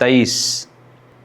23,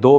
2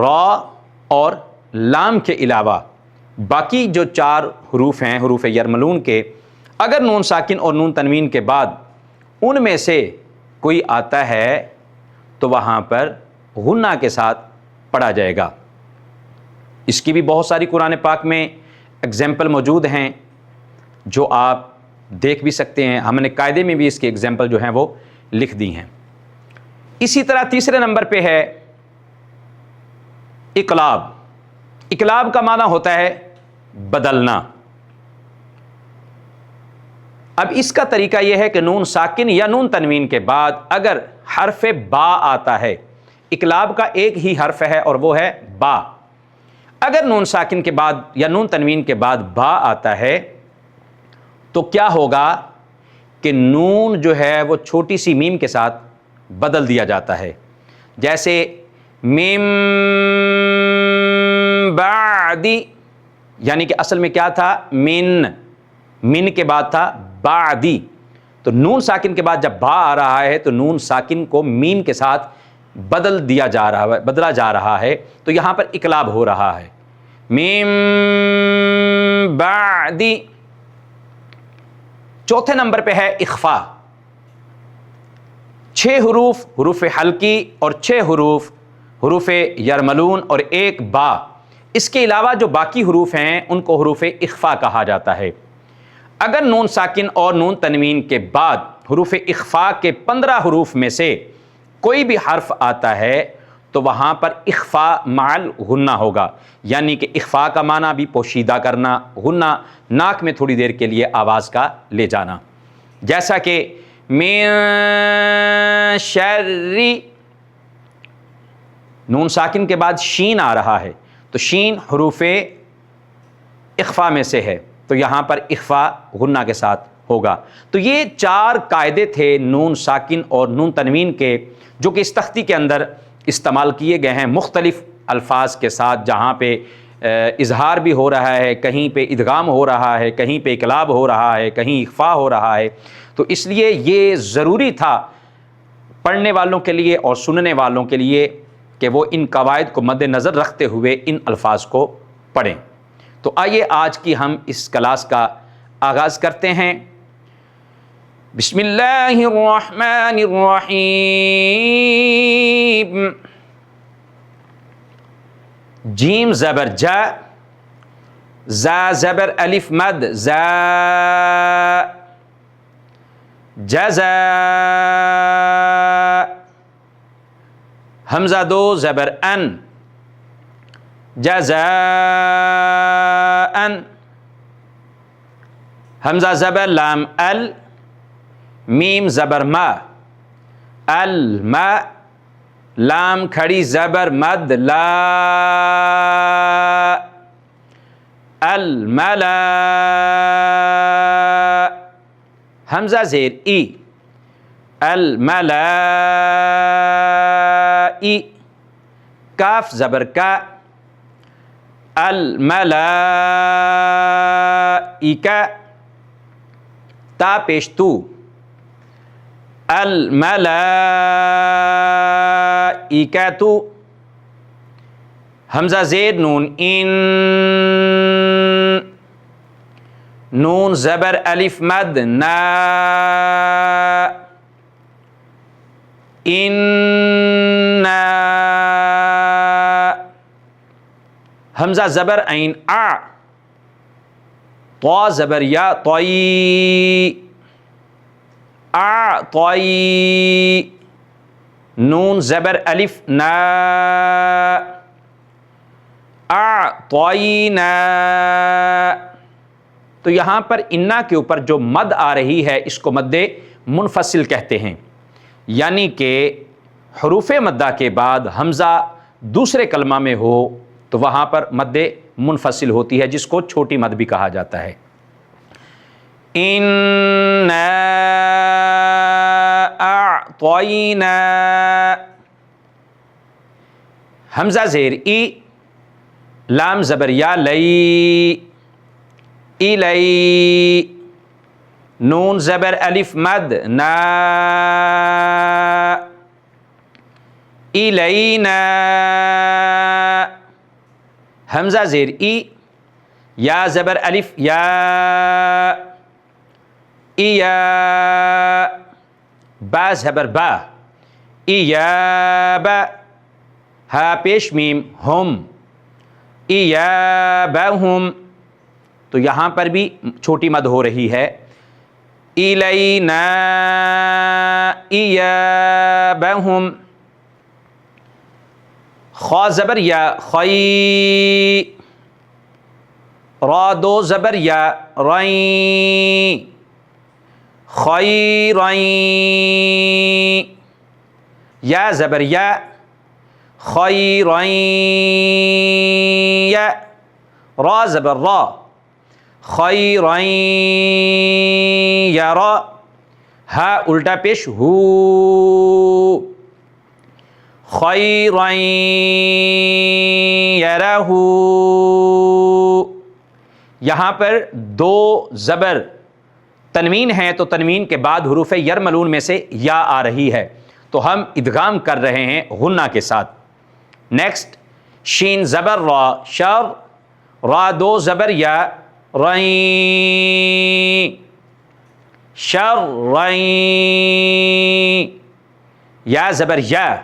را اور لام کے علاوہ باقی جو 4 حروف ہیں حروف یرملون کے، اگر نون ساکن اور نون تنوین کے بعد ان میں سے کوئی آتا ہے تو وہاں پر غنہ کے ساتھ پڑھا جائے گا۔ اس کی بھی بہت ساری قرآن پاک میں ایگزامپل موجود ہیں جو آپ دیکھ بھی سکتے ہیں، ہم نے قاعدے میں بھی اس کے ایگزامپل جو ہیں وہ لکھ دی ہیں۔ اسی طرح تیسرے نمبر پہ ہے اقلاب۔ اقلاب کا معنی ہوتا ہے بدلنا۔ اب اس کا طریقہ یہ ہے کہ نون ساکن یا نون تنوین کے بعد اگر حرف با آتا ہے، اقلاب کا ایک ہی حرف ہے اور وہ ہے با، اگر نون ساکن کے بعد یا نون تنوین کے بعد با آتا ہے تو کیا ہوگا کہ نون جو ہے وہ چھوٹی سی میم کے ساتھ بدل دیا جاتا ہے، جیسے میم بعدی، یعنی کہ اصل میں کیا تھا، من کے بعد تھا بعدی، تو نون ساکن کے بعد جب با آ رہا ہے تو نون ساکن کو میم کے ساتھ بدلا جا رہا ہے، تو یہاں پر اقلاب ہو رہا ہے، میم بعدی۔ چوتھے نمبر پہ ہے اخفا۔ 6 حروف حروف حلقی اور 6 حروف حروف یرملون اور 1 با، اس کے علاوہ جو باقی حروف ہیں ان کو حروف اخفا کہا جاتا ہے۔ اگر نون ساکن اور نون تنوین کے بعد حروف اخفا کے 15 حروف میں سے کوئی بھی حرف آتا ہے تو وہاں پر اخفا مع الغنہ ہوگا، یعنی کہ اخفا کا معنی بھی پوشیدہ کرنا، غنہ ناک میں تھوڑی دیر کے لیے آواز کا لے جانا، جیسا کہ من شر، نون ساکن کے بعد شین آ رہا ہے تو شین حروف اخفا میں سے ہے، تو یہاں پر اخفا غنہ کے ساتھ ہوگا۔ تو یہ 4 قاعدے تھے نون ساکن اور نون تنوین کے، جو کہ اس تختی کے اندر استعمال کیے گئے ہیں مختلف الفاظ کے ساتھ، جہاں پہ اظہار بھی ہو رہا ہے، کہیں پہ ادغام ہو رہا ہے، کہیں پہ اقلاب ہو رہا ہے، کہیں اخفا ہو رہا ہے۔ تو اس لیے یہ ضروری تھا پڑھنے والوں کے لیے اور سننے والوں کے لیے کہ وہ ان قواعد کو مد نظر رکھتے ہوئے ان الفاظ کو پڑھیں۔ تو آئیے آج کی ہم اس کلاس کا آغاز کرتے ہیں۔ بسم اللہ الرحمن الرحیم۔ جیم زبر جا، زا زبر الف مد زا، جزا، حمزہ 2 زبر ان، جزاء، حمزہ زبر لام ال، میم زبر ما، الما، لام کھڑی زبر مد لا، الملا، حمزہ زیر ای، الملائی، کاف زبر کا، الملائکہ، تا پیش تو، الملائکۃ، حمزہ زیر نون ان، نون زبر الف مد نا، انا، حمزہ زبر عین آ، طا زبر یا طی، اعطی، نون زبر الف نا، اعطینا۔ تو یہاں پر انا کے اوپر جو مد آ رہی ہے اس کو مد منفصل کہتے ہیں، یعنی کہ حروف مدہ کے بعد حمزہ دوسرے کلمہ میں ہو تو وہاں پر مد منفصل ہوتی ہے، جس کو چھوٹی مد بھی کہا جاتا ہے۔ اِنَّا اعطینا، حمزہ زیر ای، لام زبر یا لئی، الی، نون زبر الف مد نا، الینا، حمزہ زیر ای، یا زبر الف یا، ایا، با زبر با، ایاب، ہا پیش میم ہم، ایابہم، تو یہاں پر بھی چھوٹی مد ہو رہی ہے، الینا ایابہم، خا زبر یا خی، را دو زبر یا رین، خیرین، یا زبر یا خیرین، یا، را زبر را، خیرین یرا، ہا الٹا پیش ہو، خیرین یرہ، یہاں پر دو زبر تنوین ہیں تو تنوین کے بعد حروف یرملون میں سے یا آ رہی ہے، تو ہم ادغام کر رہے ہیں غنہ کے ساتھ۔ نیکسٹ، شین زبر را شر، را دو زبر یا رین، شرین، یا زبر یا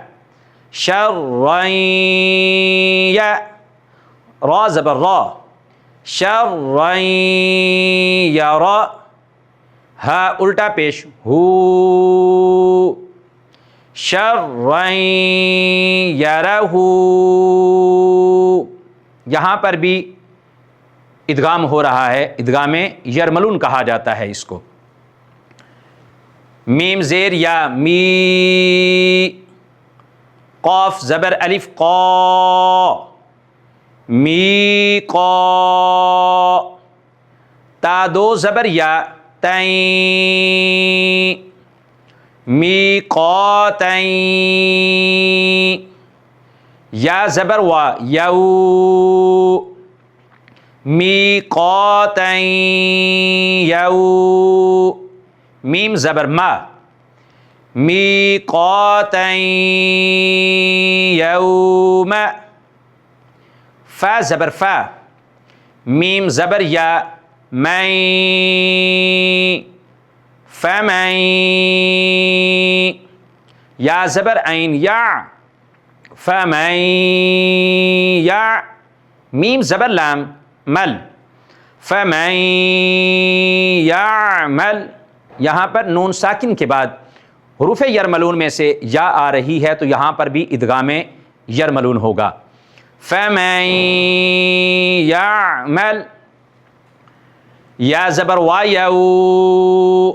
شرین، یا، را زبر را شرین یرا، ہا الٹا پیش ہو، شرین یرہ، یہاں پر بھی ادغام ہو رہا ہے، ادغام یرملون کہا جاتا ہے اس کو۔ میم زیر یا می، قاف زبر الف قا، می قا، تا دو زبر یا تین، می قاتین، یا زبر وا یو، می قاتین یو، میم زبر ما، می قاتین یوم، فا زبر فا، میم زبر یا من، فمن، یا زبر عین یا، فمن یا، میم زبر لام مل، فمن یعمل، یہاں پر نون ساکن کے بعد حروف یرملون میں سے یا آ رہی ہے تو یہاں پر بھی ادغام یرملون ہوگا، فمن یعمل، یا زبر وا یو،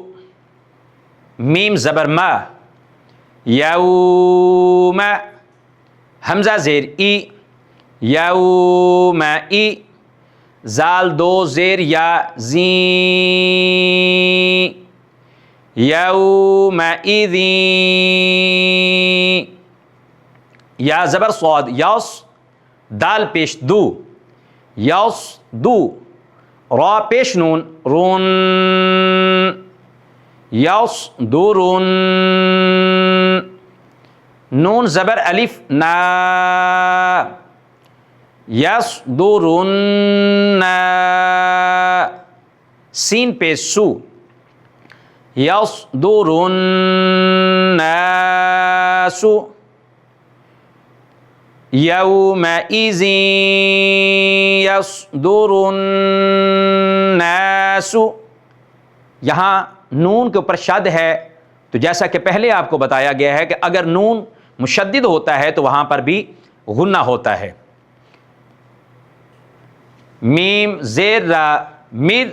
میم زبر ما، یوم، حمزہ زیر ای، یوم ای، زال دو زیر یا زین، یومئذین، یا زبر صاد یاس، دال پیش دو، یاس دو، را پیش نون رون، یاس دورون، نون زبر الف نا، یصدرن، سین پیش سو، یصدر الناس، یومئذ یصدر الناس، یہاں نون کے اوپر شد ہے تو جیسا کہ پہلے آپ کو بتایا گیا ہے کہ اگر نون مشدد ہوتا ہے تو وہاں پر بھی غنہ ہوتا ہے۔ میم زیر را مر،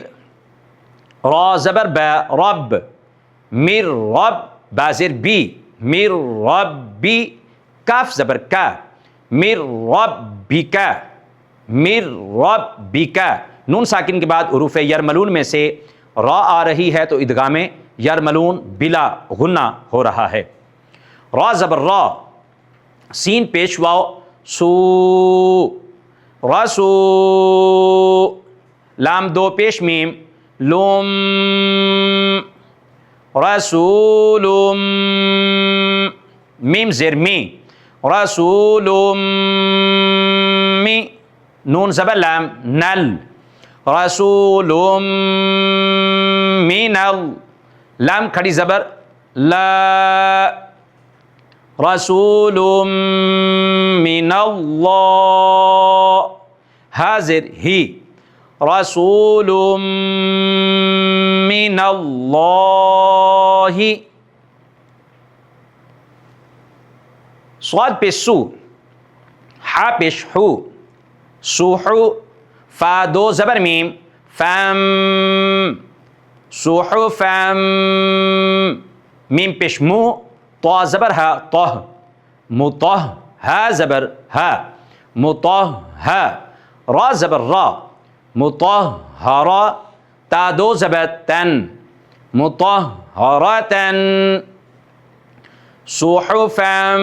را زبر با رب، مر رب، با زیر بی، مر ربی، کاف زبر کا، مر ربکا، مر ربکا، نون ساکن کے بعد حروف یرملون میں سے را آ رہی ہے تو ادغام یرملون بلا غنہ ہو رہا ہے۔ را زبر را، سین پیش واو سو، رسو، لام دو پیش میم لوم، رسولم، میم زیر می، رسولم می، نون زبر لام نل، رسول من لام کھڑی زبر لا، رسول من اللہ، حاضر ہی، رسول من اللہ، صاد پیش سو، ہا پیش ہو، سوحو، فا دو زبر میم فم، صحفم، میم پیش مو، طا زبر ہا طہ، مطہ، ہا زبر ہا مطہ، را زبر را مطہرا، تا دو زبر تن، مطہرتن، صحفا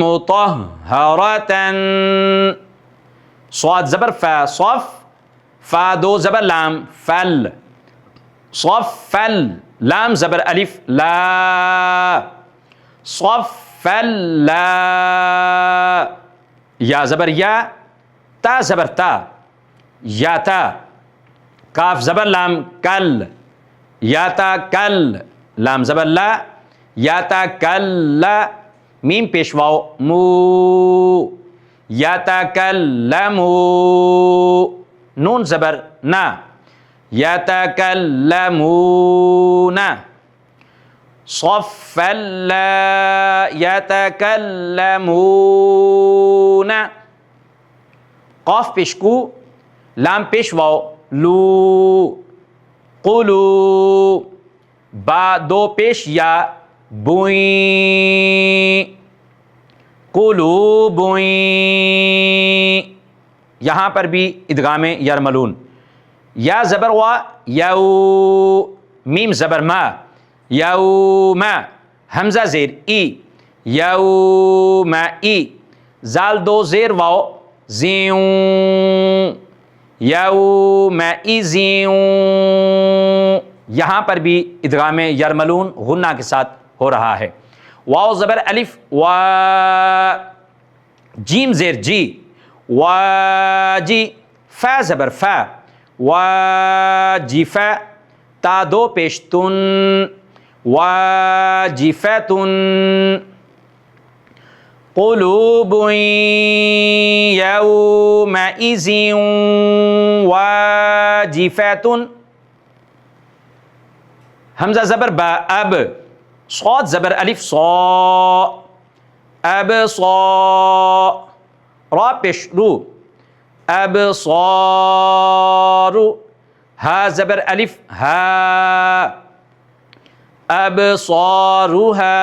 مطہرتن، صاد زبر فا صف، فا دو زبر لام فل، صفل، لام زبر الف لا، صفل لا، یا زبر یا، تا زبر تا، یا تا، کاف زبر لام کل، یا تا کل، لام زبر لا، یا تا کل، میم پیش واو مو، یا تا کلمو، نون زبر نا، یا تا کلمون، صفا لا یتکلمون، قاف پیش کو، لام پیش واو لو، قلو، با دو پیش یا بوئیں، قلوبوئیں، یہاں پر بھی ادغام یرملون، یا زبر وا یو، میم زبر ما، یوم، حمزہ زیر ای، یوم ای، زال دو زیر واو زیوں، یوم ایزیوں، یہاں پر بھی ادغام یرملون غنہ کے ساتھ ہو رہا ہے، واو زبر الف وا، جیم زیر جی، واجی، فا زبر فا، واجفا، تا دو پیش تن، واجفتن، قلوب یومئذ واجفت، حمزہ زبر با اب، صاد زبر الف صا، اب صا، را پیش رو، اب صارو، ہا زبر الف ہا، اب صاروہا،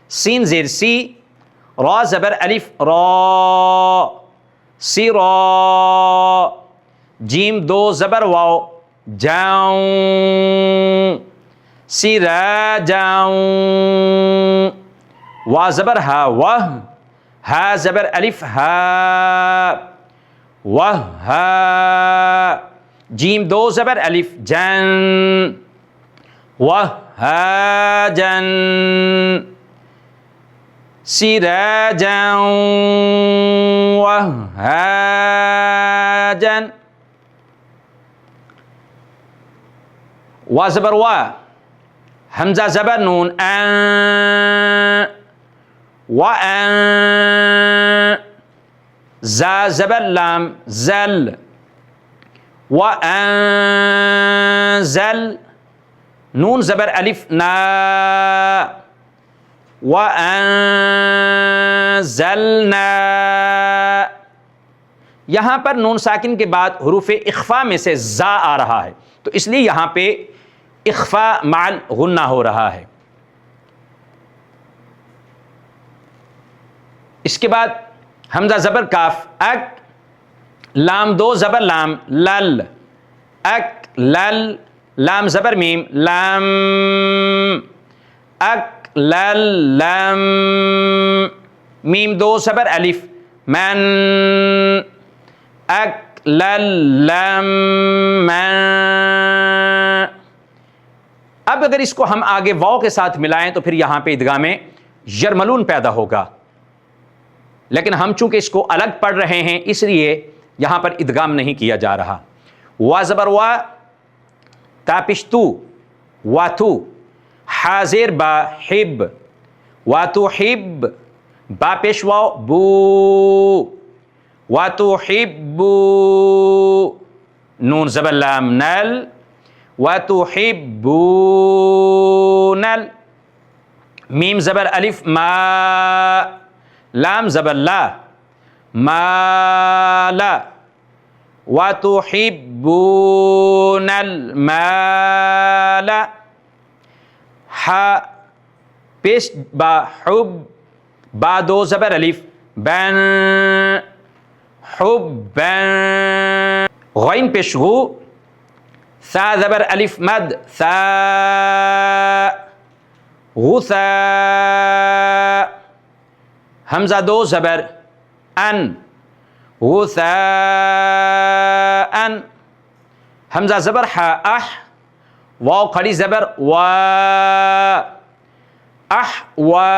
سین زیر سی، را زبر الف را، سی را، جیم دو زبر واو جاؤں، سراجاؤں، وا زبر ہا وہ، ہا زبر الف ہا، وہ ہا، جیم دو زبر الف جن، وہ ہا جن، سراجاؤں، وہ ہا جن، وا زبر وا، حمزہ زبر نون ان، وَأَن، زا زبر لام زل، وَأَنزل، نون زبر الف نا، وَأَنزلنا، یہاں پر نون ساکن کے بعد حروف اخفا میں سے زا آ رہا ہے، تو اس لیے یہاں پہ اخفا مع الغنہ ہو رہا ہے۔ اس کے بعد حمزہ زبر کاف اک، لام دو زبر لام لل، اک لل، لام زبر میم لام، اک لل لم، میم دو زبر الف من، اک لل لم من۔ اب اگر اس کو ہم آگے واو کے ساتھ ملائیں تو پھر یہاں پہ ادغام یرملون پیدا ہوگا۔ لیکن ہم چونکہ اس کو الگ پڑھ رہے ہیں اس لیے یہاں پر ادغام نہیں کیا جا رہا. وا زبر وا، تا پیش تو، واتو، ہا زیر با حب، واتو حب، با پیش واو بو، واتو حبو، نون زبر لام نل، واتو حبو نل، میم زبر الف ما، لام زبر لا، ما لا، وَتُحِبُّونَ الْمَالَ، ہا پیش با حب، با دو زبر الف بن، حبن، غین پیش غو، ثا زبر الف مد ثا، غثا، حمزہ دو زبر ان، غثاء، حمزہ زبر حا اح، واو کھڑی زبر وا، احوا،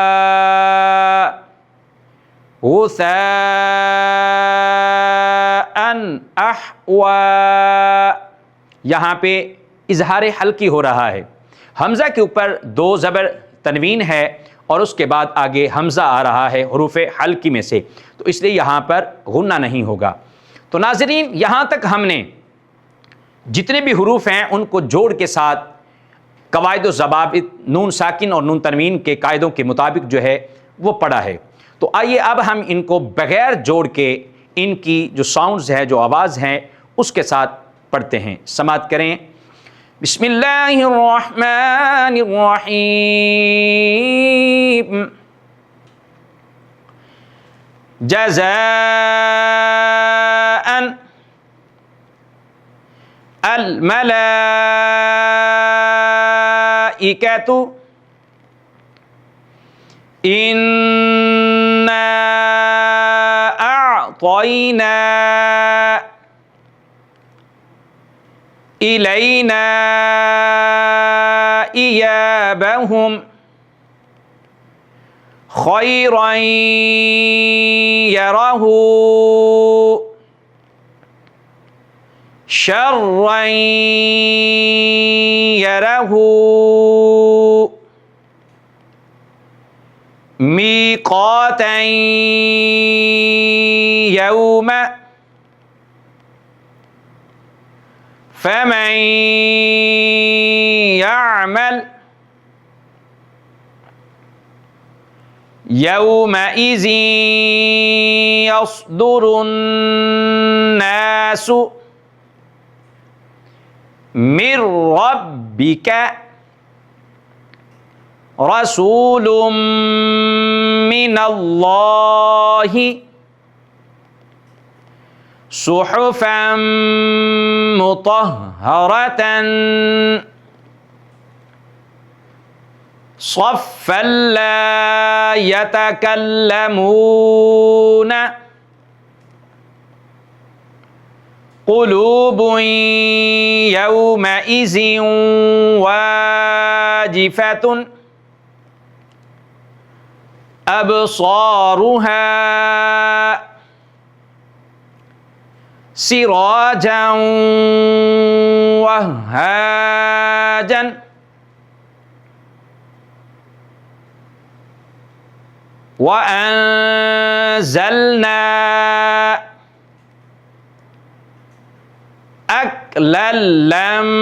غثاء احوا. یہاں پہ اظہار حلقی ہو رہا ہے، حمزہ کے اوپر دو زبر تنوین ہے اور اس کے بعد آگے حمزہ آ رہا ہے حروف حلقی میں سے، تو اس لیے یہاں پر غنہ نہیں ہوگا. تو ناظرین یہاں تک ہم نے جتنے بھی حروف ہیں ان کو جوڑ کے ساتھ قواعد و ضوابط نون ساکن اور نون تنوین کے قاعدوں کے مطابق جو ہے وہ پڑھا ہے. تو آئیے اب ہم ان کو بغیر جوڑ کے ان کی جو ساؤنڈز ہیں، جو آواز ہیں، اس کے ساتھ پڑھتے ہیں. سماعت کریں. بسم اللہ الرحمن الرحیم. جزاء الملائکۃ انا اعطینا الینا ایابہم خیرا یرہ شرا یرہ میقاتا یوم فمن یعمل یومئذ یصدر الناس من ربک رسول من اللہ صحفا مطہرۃ صفا لا يتكلمون قلوب يومئذ واجفة أبصارها سراجا وهاجا وأنزلنا أكلا لما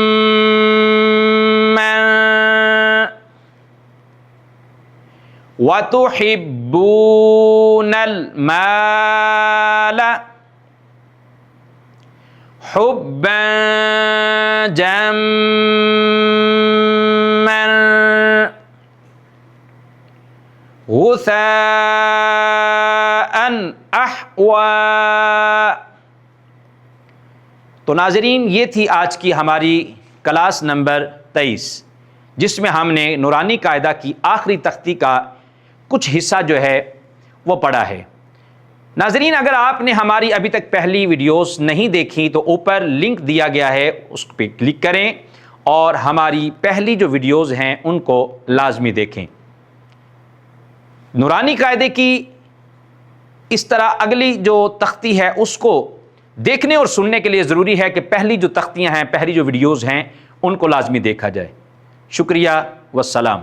وتحبون المال حبا جما غثاء احوا. تو ناظرین یہ تھی آج کی ہماری کلاس نمبر 23 جس میں ہم نے نورانی قاعدہ کی آخری تختی کا کچھ حصہ جو ہے وہ پڑھا ہے. ناظرین اگر آپ نے ہماری ابھی تک پہلی ویڈیوز نہیں دیکھی تو اوپر لنک دیا گیا ہے، اس پہ کلک کریں اور ہماری پہلی جو ویڈیوز ہیں ان کو لازمی دیکھیں. نورانی قاعدے کی اس طرح اگلی جو تختی ہے اس کو دیکھنے اور سننے کے لیے ضروری ہے کہ پہلی جو تختیاں ہیں، پہلی جو ویڈیوز ہیں، ان کو لازمی دیکھا جائے۔ شکریہ والسلام۔